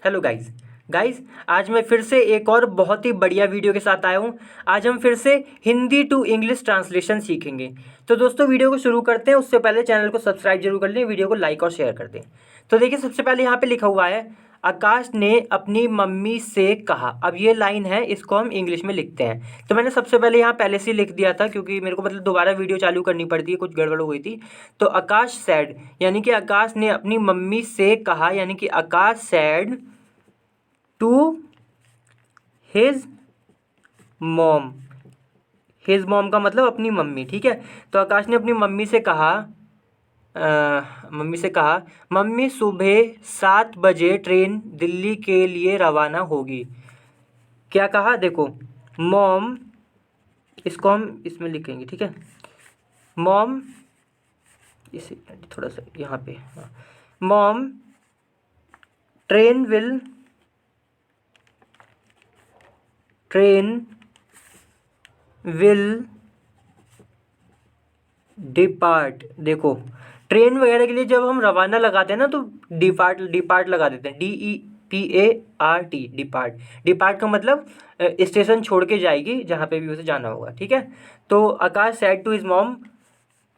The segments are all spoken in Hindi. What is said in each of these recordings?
हेलो गाइस गाइस आज मैं फिर से एक और बहुत ही बढ़िया वीडियो के साथ आया हूँ। आज हम फिर से हिंदी टू इंग्लिश ट्रांसलेशन सीखेंगे। तो दोस्तों वीडियो को शुरू करते हैं, उससे पहले चैनल को सब्सक्राइब जरूर कर लें, वीडियो को लाइक और शेयर कर दें। तो देखिए सबसे पहले यहाँ पे लिखा हुआ है आकाश ने अपनी मम्मी से कहा। अब ये लाइन है, इसको हम इंग्लिश में लिखते हैं। तो मैंने सबसे पहले यहाँ पहले से ही लिख दिया था क्योंकि मेरे को मतलब दोबारा वीडियो चालू करनी पड़ती है, कुछ गड़बड़ हो गई थी। तो आकाश सैड यानी कि आकाश ने अपनी मम्मी से कहा, यानी कि Akash said to his mom. His mom का मतलब अपनी मम्मी, ठीक है। तो आकाश ने अपनी मम्मी से कहा मम्मी सुबह 7 बजे ट्रेन दिल्ली के लिए रवाना होगी। क्या कहा देखो, मॉम, इसको हम इसमें लिखेंगे, ठीक है। मॉम, इसे थोड़ा सा यहाँ पे, मॉम ट्रेन विल डिपार्ट। देखो ट्रेन वगैरह के लिए जब हम रवाना लगाते हैं ना तो डिपार्ट लगा देते हैं, DEPART, डिपार्ट का मतलब स्टेशन छोड़ के जाएगी जहाँ पे भी उसे जाना होगा, ठीक है। तो Akash said to his mom,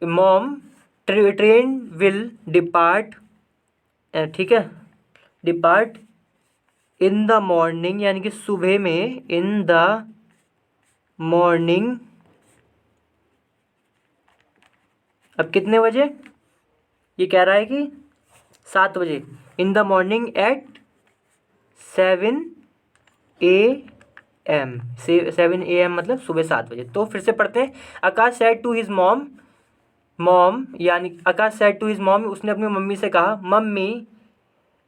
mom train will depart, ठीक है, डिपार्ट इन द मॉर्निंग, यानी कि सुबह में, इन द मॉर्निंग। अब कितने बजे, ये कह रहा है कि 7 बजे, in the morning at 7 AM, 7 AM मतलब सुबह 7 बजे। तो फिर से पढ़ते हैं, Akash said to his mom यानी Akash said to his mom, उसने अपनी मम्मी से कहा mummy,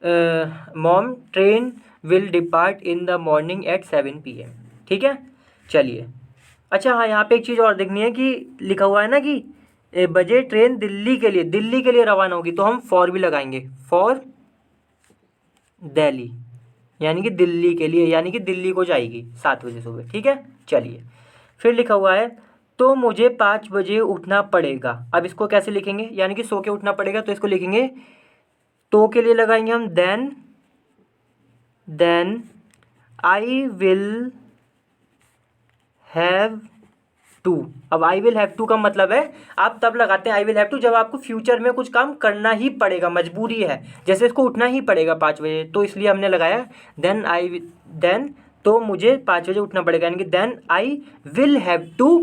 mom train will depart in the morning at 7 PM, ठीक है। चलिए, अच्छा हाँ, यहाँ पे एक चीज़ और देखनी है कि लिखा हुआ है ना कि बजे ट्रेन दिल्ली के लिए रवाना होगी, तो हम फॉर भी लगाएंगे, फॉर दिल्ली, यानी कि दिल्ली के लिए, यानी कि दिल्ली को जाएगी 7 बजे सुबह, ठीक है। चलिए, फिर लिखा हुआ है तो मुझे 5 बजे उठना पड़ेगा। अब इसको कैसे लिखेंगे, यानी कि सो के उठना पड़ेगा, तो इसको लिखेंगे, तो के लिए लगाएंगे हम then I will have to. अब आई विल हैव टू का मतलब है, आप तब लगाते हैं आई विल हैव टू जब आपको फ्यूचर में कुछ काम करना ही पड़ेगा, मजबूरी है, जैसे इसको उठना ही पड़ेगा 5 बजे, तो इसलिए हमने लगाया देन, तो मुझे 5 बजे उठना पड़ेगा, यानी कि then I will have to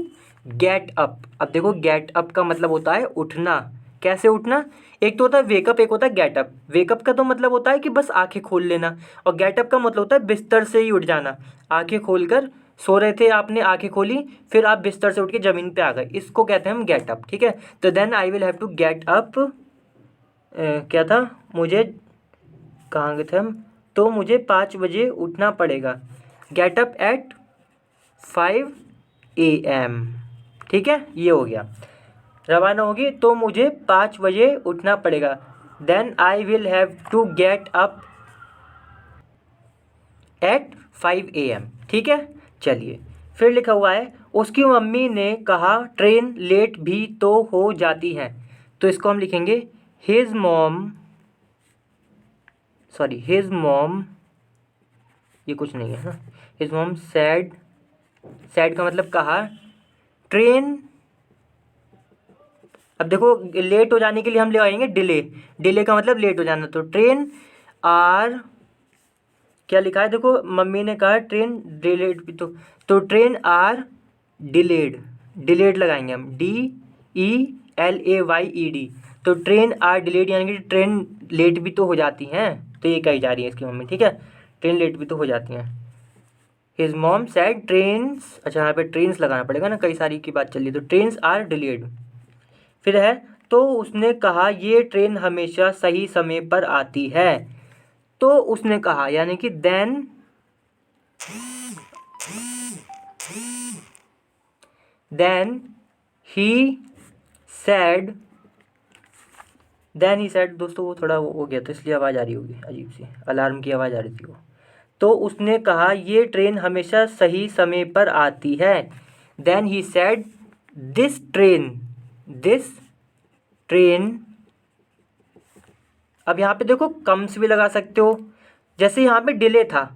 get up. अब देखो गेट अप का मतलब होता है उठना। कैसे उठना, एक तो होता है वेकअप, एक होता है गेटअप। वेकअप का तो मतलब होता है कि बस आंखें खोल लेना, और गेटअप का मतलब होता है बिस्तर से ही उठ जाना। आंखें खोलकर सो रहे थे, आपने आंखें खोली, फिर आप बिस्तर से उठ के ज़मीन पे आ गए, इसको कहते हैं हम गेटअप, ठीक है। तो then I will have to get up, क्या था, मुझे, कहाँ गए थे हम, तो मुझे 5 बजे उठना पड़ेगा, गेटअप एट 5 AM, ठीक है। ये हो गया, रवाना होगी तो मुझे 5 बजे उठना पड़ेगा, then I will have to get up at 5 AM, ठीक है। चलिए, फिर लिखा हुआ है उसकी मम्मी ने कहा ट्रेन लेट भी तो हो जाती है, तो इसको हम लिखेंगे हिज मॉम, ये कुछ नहीं है ना, हिज मॉम सैड का मतलब कहा, ट्रेन, अब देखो लेट हो जाने के लिए हम ले आएंगे डिले का मतलब लेट हो जाना, तो ट्रेन आर, क्या लिखा है देखो, मम्मी ने कहा ट्रेन डिलेड भी तो ट्रेन आर डिलेड लगाएंगे हम, DELAYED। तो ट्रेन आर डिलेड यानी कि ट्रेन लेट भी तो हो जाती हैं, तो ये कही जा रही है इसकी मम्मी, ठीक है, ट्रेन लेट भी तो हो जाती हैं। हिज मॉम सैड ट्रेन्स, अच्छा यहाँ पे ट्रेन्स लगाना पड़ेगा ना, कई सारी की बात चल रही है, तो ट्रेन्स आर डिलेड। फिर है तो उसने कहा ये ट्रेन हमेशा सही समय पर आती है, तो उसने कहा यानी कि देन ही सैड दोस्तों वो थोड़ा वो हो गया था, इसलिए आवाज़ आ रही होगी, अजीब सी अलार्म की आवाज़ आ रही थी वो। तो उसने कहा ये ट्रेन हमेशा सही समय पर आती है, then he said this train. अब यहाँ पे देखो कम्स भी लगा सकते हो, जैसे यहाँ पे डिले था,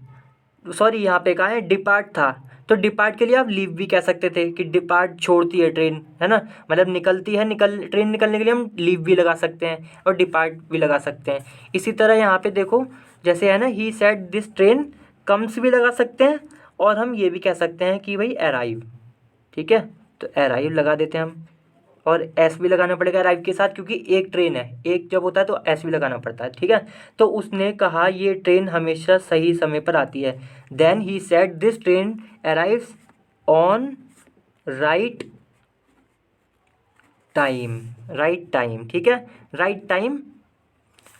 सॉरी यहाँ पे कहा है डिपार्ट था, तो डिपार्ट के लिए आप लीव भी कह सकते थे कि डिपार्ट छोड़ती है ट्रेन, है ना, मतलब निकलती है, ट्रेन निकलने के लिए हम लीव भी लगा सकते हैं और डिपार्ट भी लगा सकते हैं। इसी तरह यहाँ पे देखो जैसे है ना, ही सेड दिस ट्रेन कम्स भी लगा सकते हैं, और हम ये भी कह सकते हैं कि भाई अराइव, ठीक है, तो अराइव लगा देते हैं हम, और एस भी लगाना पड़ेगा अराइव के साथ, क्योंकि एक ट्रेन है, एक जब होता है तो एस भी लगाना पड़ता है, ठीक है। तो उसने कहा ये ट्रेन हमेशा सही समय पर आती है। Then he said this train arrives on right time, right time, ठीक है, राइट टाइम,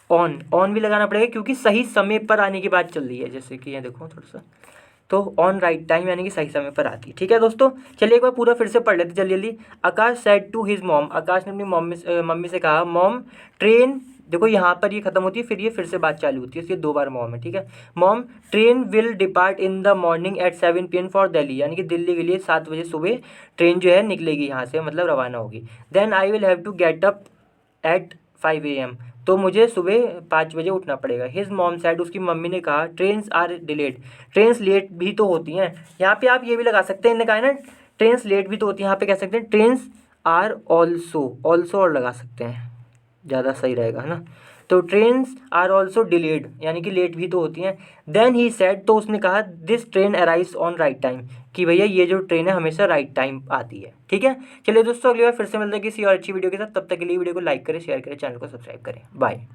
ऑन भी लगाना पड़ेगा क्योंकि सही समय पर आने की बात चल रही है, जैसे कि ये देखो थोड़ा सा, तो ऑन राइट टाइम यानी कि सही समय पर आती है, ठीक है दोस्तों। चलिए एक बार पूरा फिर से पढ़ लेते जल्दी जल्दी। आकाश सेड टू हिज मॉम, आकाश ने अपनी मम्मी से कहा, मॉम ट्रेन, देखो यहाँ पर ये खत्म होती है, फिर ये फिर से बात चालू होती है, इसलिए 2 बार मॉम है, ठीक है। Mom train will depart in the morning at 7 PM for Delhi, यानी कि दिल्ली के लिए 7 बजे सुबह ट्रेन जो है निकलेगी यहाँ से, मतलब रवाना होगी। Then I will have to get up at 5 AM, तो मुझे सुबह 5 बजे उठना पड़ेगा। हिज मॉम सैड, उसकी मम्मी ने कहा, trains are delayed, trains late भी तो होती हैं। यहाँ पे आप ये भी लगा सकते हैं, इन्होंने कहा है ना ट्रेन्स लेट भी तो होती हैं, यहाँ पे कह सकते हैं ट्रेन्स आर ऑल्सो, ऑल्सो और लगा सकते हैं, ज़्यादा सही रहेगा, है ना। तो ट्रेन्स आर ऑल्सो डिलेड यानी कि लेट भी तो होती हैं। देन ही सेड, तो उसने कहा, this train arrives on right time, कि भैया ये जो ट्रेन है हमेशा राइट टाइम आती है, ठीक है। चलिए दोस्तों अगली बार फिर से मिलते हैं किसी और अच्छी वीडियो के साथ, तब तक के लिए वीडियो को लाइक करें, शेयर करें, चैनल को सब्सक्राइब करें, बाय।